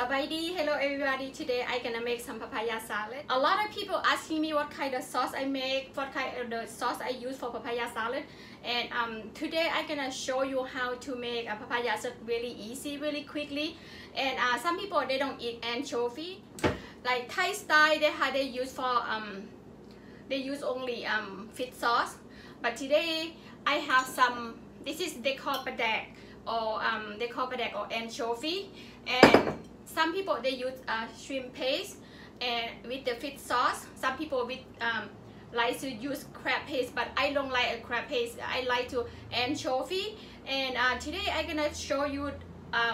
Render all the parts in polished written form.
Sabaydi, hello everybody. Today I'm gonna make some papaya salad. A lot of people asking me what kind of sauce I make, what kind of the sauce I use for papaya salad. And today I'm gonna show you how to make a papaya salad really easy, really quickly. And some people they don't eat anchovy. Like Thai style, they use for they use only fish sauce. But today I have some. They call padak or anchovy. And some people they use shrimp paste and with the fish sauce. Some people with like to use crab paste, but I don't like a crab paste. I like to anchovy. And today I'm gonna show you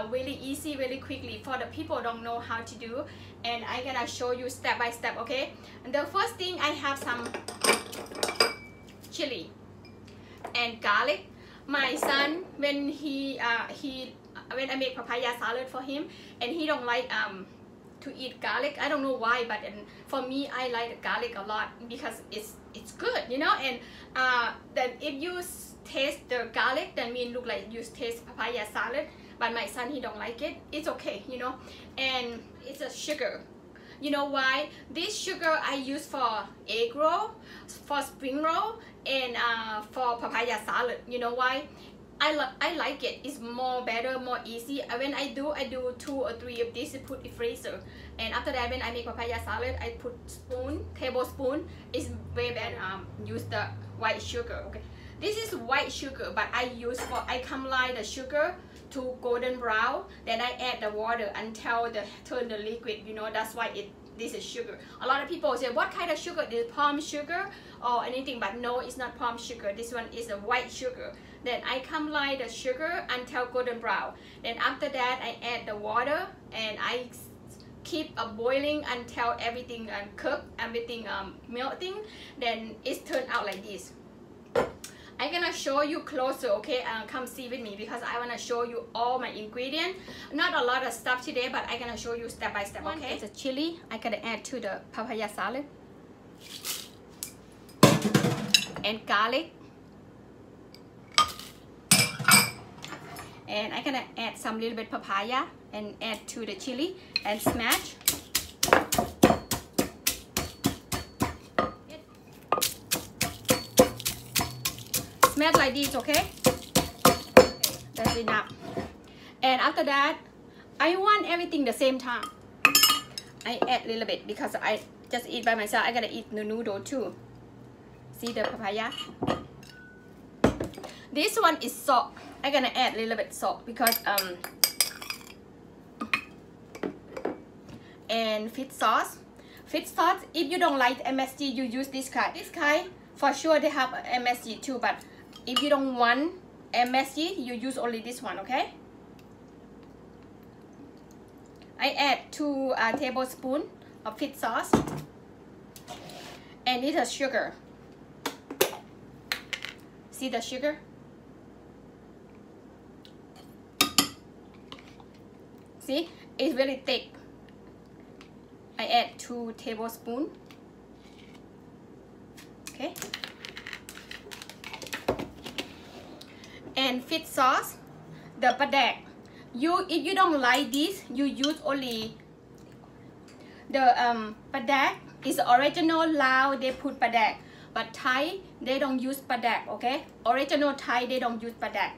really easy, really quickly for the people don't know how to do. And I'm gonna show you step by step. Okay. And the first thing I have some chili and garlic. My son when when I make papaya salad for him, and he don't like to eat garlic. I don't know why, but for me I like garlic a lot because it's good, you know. And then if you taste the garlic, then mean look like you taste papaya salad. But my son he don't like it. It's okay, you know. And it's a sugar. You know why? This sugar I use for egg roll, for spring roll, and for papaya salad. You know why? I like it. It's more better, more easy. When I do 2 or 3 of these to put in freezer. And after that, when I make papaya salad, I put tablespoon. It's way better. Use the white sugar. Okay, this is white sugar, but I caramelize the sugar to golden brown. Then I add the water until turn the liquid. You know, that's why this is sugar. A lot of people say, what kind of sugar? Is palm sugar or anything? But no, it's not palm sugar. This one is a white sugar. Then I caramelize the sugar until golden brown. Then after that, I add the water and I keep boiling until everything cooked, everything melting. Then it's turned out like this. I'm gonna show you closer, okay? Come see with me because I wanna show you all my ingredients. Not a lot of stuff today, but I'm gonna show you step by step, okay? It's a chili. I'm gonna add to the papaya salad. And garlic. And I'm gonna add some little bit papaya and add to the chili and smash. Smash like this, okay? That's enough. And after that, I want everything the same time. I add a little bit because I just eat by myself. I gotta eat the noodle too. See the papaya? This one is salt. I'm gonna add a little bit salt because and fish sauce. Fish sauce, if you don't like MSG, you use this kind. This kind for sure they have MSG too, but if you don't want MSG, you use only this one, okay? I add 2 tablespoons of fish sauce, and it's a sugar. See the sugar? See, it's very thick. I add 2 tablespoons. Okay. And fish sauce, the padak. If you don't like this, you use only the padak is original Lao. They put padak, but Thai they don't use padak. Okay, original Thai they don't use padak.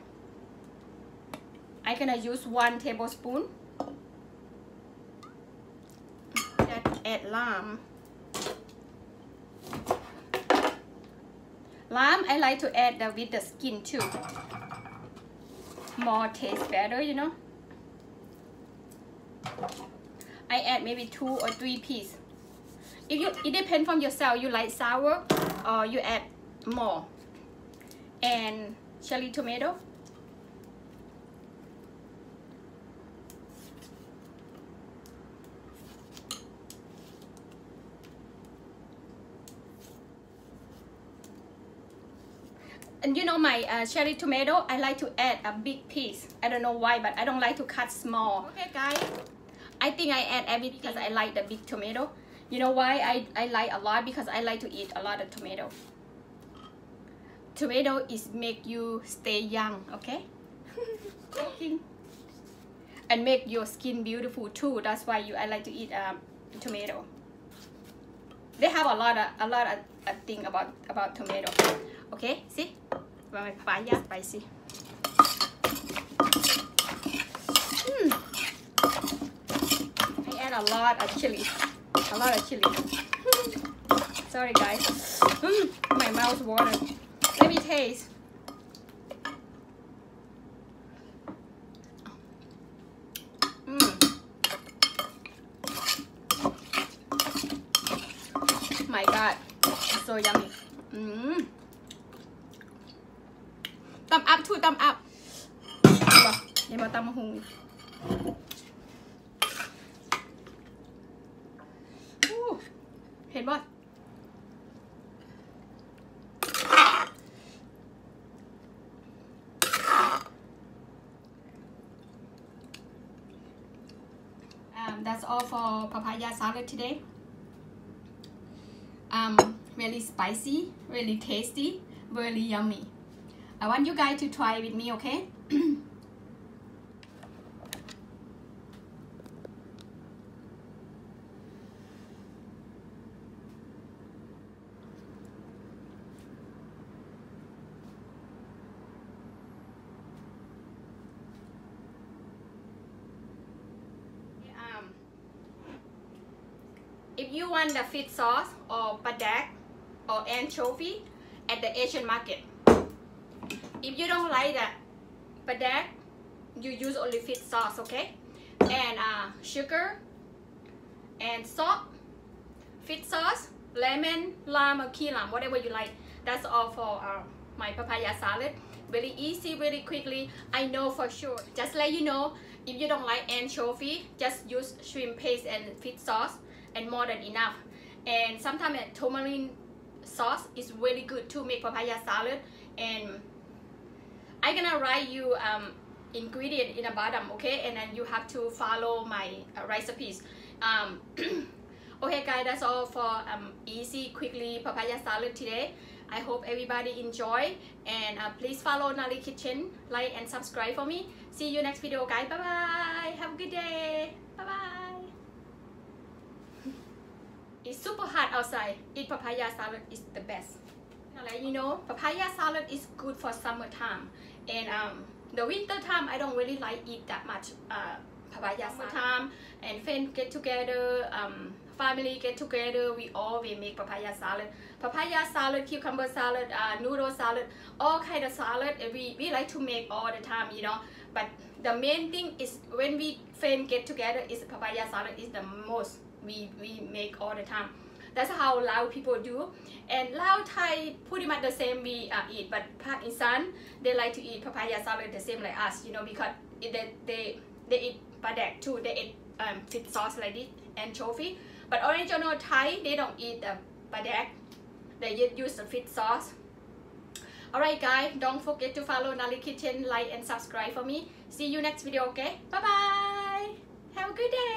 I'm gonna use 1 tablespoon. Add lime. Lime I like to add with the skin too. More taste better, you know. I add maybe 2 or 3 pieces. It depends from yourself. You like sour or you add more. And cherry tomato. And you know my cherry tomato, I like to add a big piece. I don't know why, but I don't like to cut small. Okay guys, I think I add everything because I like the big tomato. You know why I like a lot? Because I like to eat a lot of tomato. Tomato is make you stay young, okay? and make your skin beautiful too. That's why I like to eat tomato. They have a lot of thing about tomato. Okay, see, my papaya spicy. I add a lot of chili. Sorry guys. My mouth water. Let me taste. My God, it's so yummy. Thumb up too, thumb up. Để mà tăm hùng. ห็นบ่? That's all for papaya salad today. Really spicy, really tasty, really yummy. I want you guys to try with me, okay? If you want the fish sauce or padak or anchovy at the Asian market, if you don't like that padak, you use only fish sauce, okay? And sugar and salt, fish sauce, lemon, lime, or key lime, whatever you like. That's all for my papaya salad. Really easy, really quickly. I know for sure. Just let you know, if you don't like anchovy, just use shrimp paste and fish sauce, and more than enough. And sometimes tamarind sauce is really good to make papaya salad. And I'm gonna write you ingredient in the bottom, okay? And then you have to follow my recipes. Okay guys, that's all for easy, quickly papaya salad today. I hope everybody enjoy, and please follow Naly Kitchen, like and subscribe for me. See you next video guys. Bye bye. Have a good day. Bye bye. It's super hot outside. Eat papaya salad is the best. You know, papaya salad is good for summertime, and the winter time I don't really like eat that much papaya. Summertime and friends get together, family get together, we make papaya salad. Papaya salad, cucumber salad, noodle salad, all kind of salad. We like to make all the time, you know. But the main thing is when we friends get together, is papaya salad is the most we make all the time. That's how Lao people do. And Lao Thai pretty much the same we eat, but Pak Isan, they like to eat papaya salad the same like us, you know, because they eat padak too. They eat fish sauce like this, anchovy. But original Thai, they don't eat the padak. They use the fish sauce. Alright guys, don't forget to follow Naly Kitchen, like and subscribe for me. See you next video, okay? Bye bye. Have a good day.